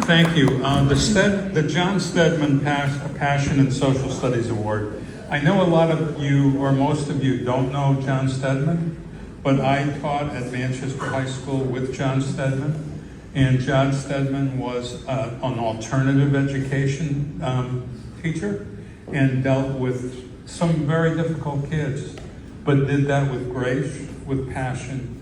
Thank you. The John Stedman Passion and Social Studies Award. I know a lot of you, or most of you, don't know John Stedman, but I taught at Manchester High School with John Stedman, and John Stedman was an alternative education teacher and dealt with some very difficult kids, but did that with grace, with passion.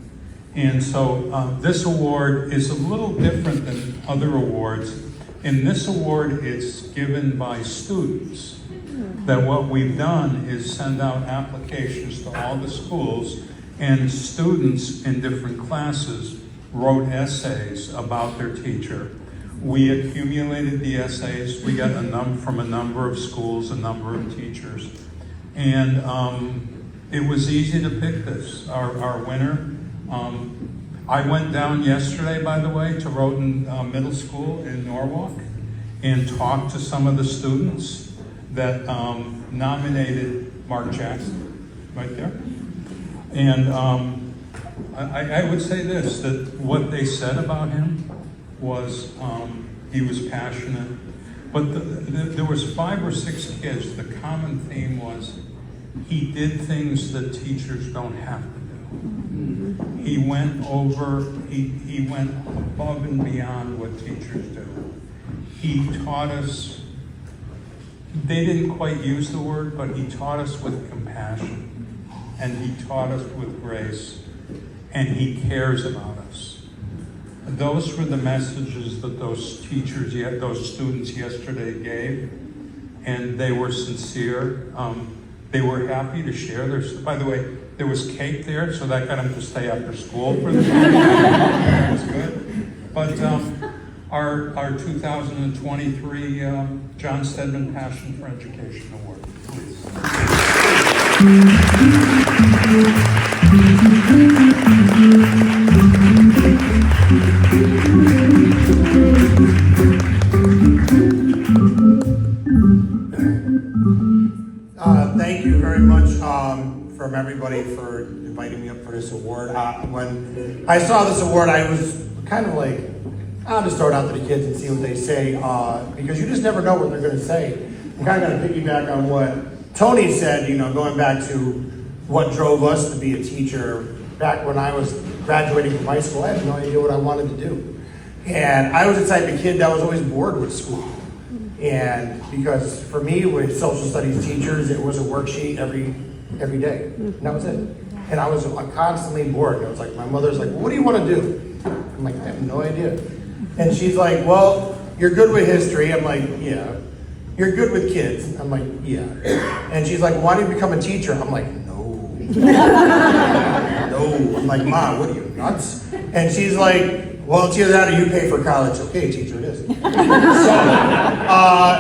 And so this award is a little different than other awards. In this award, it's given by students. That what we've done is send out applications to all the schools, and students in different classes wrote essays about their teacher. We accumulated the essays. We got from a number of schools, a number of teachers. And it was easy to pick this, our winner. I went down yesterday, by the way, to Roden Middle School in Norwalk and talked to some of the students that nominated Mark Jackson, right there. And I would say this, that what they said about him was he was passionate, but there was 5 or 6 kids. The common theme was he did things that teachers don't have to do. He went he went above and beyond what teachers do. He taught us, they didn't quite use the word, but he taught us with compassion, and he taught us with grace, and he cares about us. Those were the messages that those teachers, those students yesterday gave, and they were sincere. They were happy to share their, by the way, there was cake there, so that got them to stay after school for the day. That was good. But our 2023 John Stedman Passion for Education Award, please. Thank you very much from everybody for inviting me up for this award. When I saw this award, I was kind of like, I'll just throw it out to the kids and see what they say, because you just never know what they're going to say. I'm kind of going to piggyback on what Tony said, going back to what drove us to be a teacher. Back when I was graduating from high school, I had no idea what I wanted to do. And I was the type of kid that was always bored with school. And because for me, with social studies teachers, it was a worksheet every day. And that was it. And I was constantly bored. I was like, my mother's like, well, what do you want to do? I'm like, I have no idea. And she's like, well, you're good with history. I'm like, yeah. You're good with kids. I'm like, yeah. And she's like, why don't you become a teacher? I'm like, no. No. I'm like, Mom, what are you, nuts? And she's like, well, it's either that or you pay for college. Okay, teacher, it is. So,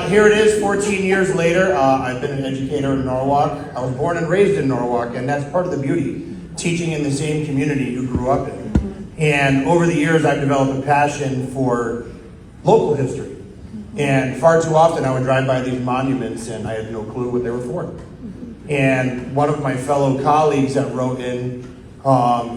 here it is, 14 years later. I've been an educator in Norwalk. I was born and raised in Norwalk, and that's part of the beauty, teaching in the same community you grew up in. And over the years, I've developed a passion for local history. And far too often, I would drive by these monuments, and I had no clue what they were for. And one of my fellow colleagues that wrote in,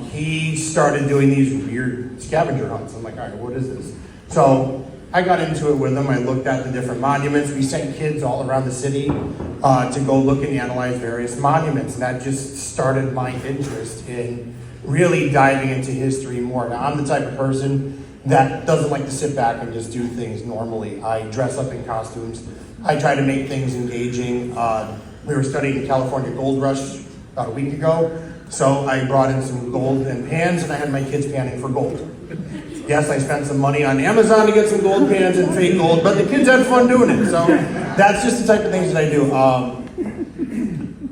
he started doing these weird scavenger hunts. I'm like, all right, what is this? So I got into it with him. I looked at the different monuments. We sent kids all around the city to go look and analyze various monuments. And that just started my interest in really diving into history more. Now, I'm the type of person that doesn't like to sit back and just do things normally. I dress up in costumes. I try to make things engaging. We were studying the California Gold Rush about a week ago. So I brought in some gold and pans, and I had my kids panning for gold. Yes, I spent some money on Amazon to get some gold pans and fake gold, but the kids had fun doing it. So that's just the type of things that I do.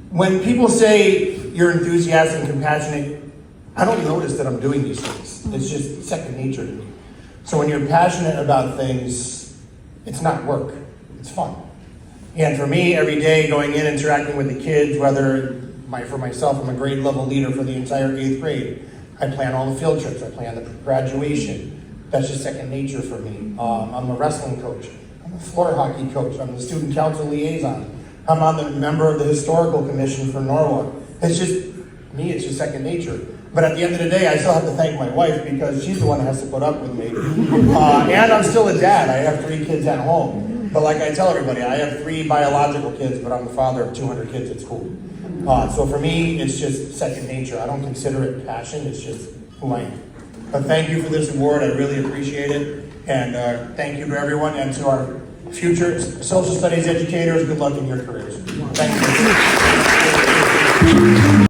When people say you're enthusiastic and compassionate, I don't notice that I'm doing these things. It's just second nature to me. So when you're passionate about things, it's not work, it's fun. And for me, every day going in, interacting with the kids, whether for myself, I'm a grade level leader for the entire 8th grade. I plan all the field trips. I plan the graduation. That's just second nature for me. I'm a wrestling coach. I'm a floor hockey coach. I'm the student council liaison. I'm on the member of the historical commission for Norwalk. It's just me. It's just second nature. But at the end of the day, I still have to thank my wife because she's the one that has to put up with me. And I'm still a dad. I have 3 kids at home. But like I tell everybody, I have 3 biological kids, but I'm the father of 200 kids at school. So for me, it's just second nature. I don't consider it passion. It's just who I am. But thank you for this award. I really appreciate it. And thank you to everyone and to our future social studies educators. Good luck in your careers. Thank you.